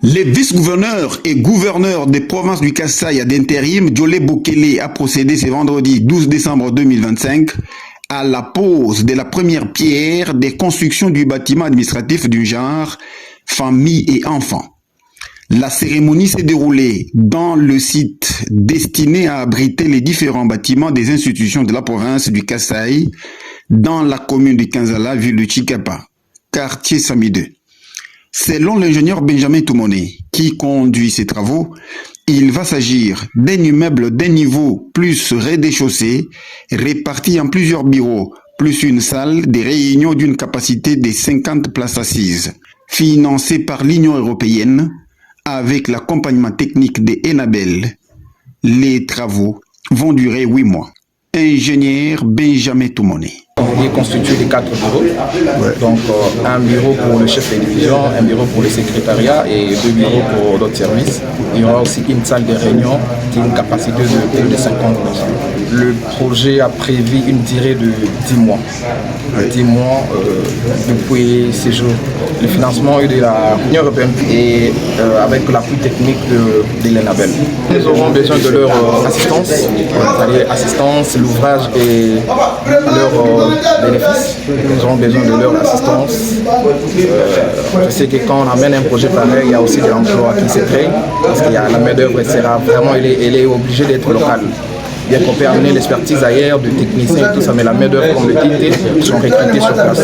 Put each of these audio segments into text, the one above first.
Les vice-gouverneurs et gouverneurs des provinces du Kasaï d'intérim, Diolé Bokele a procédé ce vendredi 12 décembre 2025 à la pose de la première pierre des constructions du bâtiment administratif du genre famille et enfants. La cérémonie s'est déroulée dans le site destiné à abriter les différents bâtiments des institutions de la province du Kasaï dans la commune de Kanzala, ville de Chikapa, quartier Sami 2. Selon l'ingénieur Benjamin Toumoné, qui conduit ces travaux, il va s'agir d'un immeuble d'un niveau plus rez-de-chaussée, réparti en plusieurs bureaux, plus une salle de réunion d'une capacité de 50 places assises, financé par l'Union européenne avec l'accompagnement technique de Enabel. Les travaux vont durer 8 mois. Ingénieur Benjamin Toumoné. Il est constitué de 4 bureaux, donc un bureau pour le chef de division, un bureau pour le secrétariat et 2 bureaux pour d'autres services. Il y aura aussi une salle de réunion qui a une capacité de plus de 50 personnes. Le projet a prévu une durée de 10 mois. 10 mois depuis ces jours. Le financement est de l'Union européenne et avec l'appui technique de l'ENABEL. Nous aurons besoin de leur assistance, c'est-à-dire assistance, l'ouvrage et leur bénéfices. Nous aurons besoin de leur assistance. Je sais que quand on amène un projet pareil, il y a aussi des emplois qui se créent, parce que la main-d'œuvre sera vraiment, elle est obligée d'être locale. Bien qu'on peut amener l'expertise ailleurs, de techniciens et tout ça, mais la main-d'œuvre, comme le dit, sont recrutés sur place.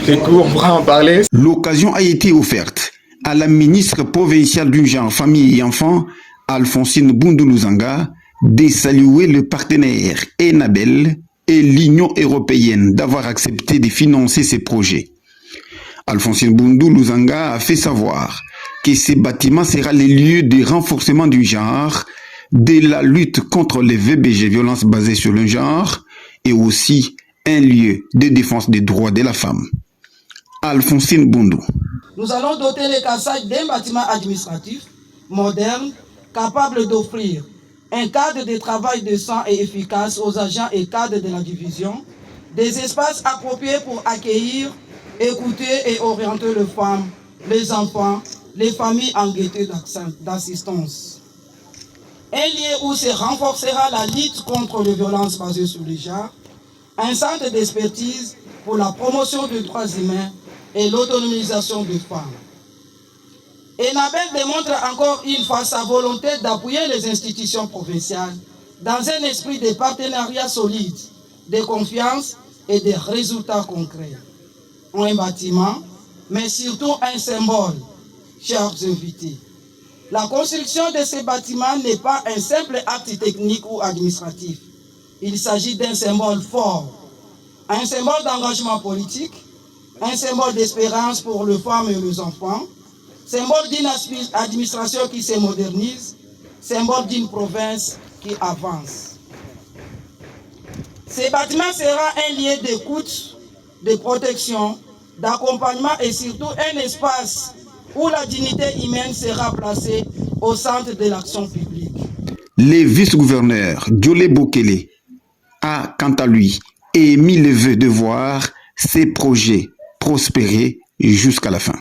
C'est court, on pourra en parler. L'occasion a été offerte à la ministre provinciale du genre, famille et enfants, Alphonsine Boundou-Luzanga, de saluer le partenaire Enabel et l'Union européenne d'avoir accepté de financer ces projets. Alphonsine Boundou-Luzanga a fait savoir que ces bâtiments seront les lieux de renforcement du genre, de la lutte contre les VBG, violences basées sur le genre, et aussi un lieu de défense des droits de la femme. Alphonsine Boundou. Nous allons doter les Kasaï d'un bâtiment administratif moderne, capable d'offrir un cadre de travail décent et efficace aux agents et cadres de la division, des espaces appropriés pour accueillir, écouter et orienter les femmes, les enfants, les familles en gaieté d'assistance. Un lieu où se renforcera la lutte contre les violences basées sur le genre, un centre d'expertise pour la promotion des droits humains et l'autonomisation des femmes. Enabel démontre encore une fois sa volonté d'appuyer les institutions provinciales dans un esprit de partenariat solide, de confiance et de résultats concrets. Un bâtiment, mais surtout un symbole, chers invités. La construction de ces bâtiments n'est pas un simple acte technique ou administratif. Il s'agit d'un symbole fort, un symbole d'engagement politique, un symbole d'espérance pour les femmes et les enfants, symbole d'une administration qui se modernise, symbole d'une province qui avance. Ces bâtiments sera un lieu d'écoute, de protection, d'accompagnement et surtout un espace où la dignité humaine sera placée au centre de l'action publique. Les vice-gouverneurs Diolé Bokele a, quant à lui, émis le vœu de voir ces projets prospérer jusqu'à la fin.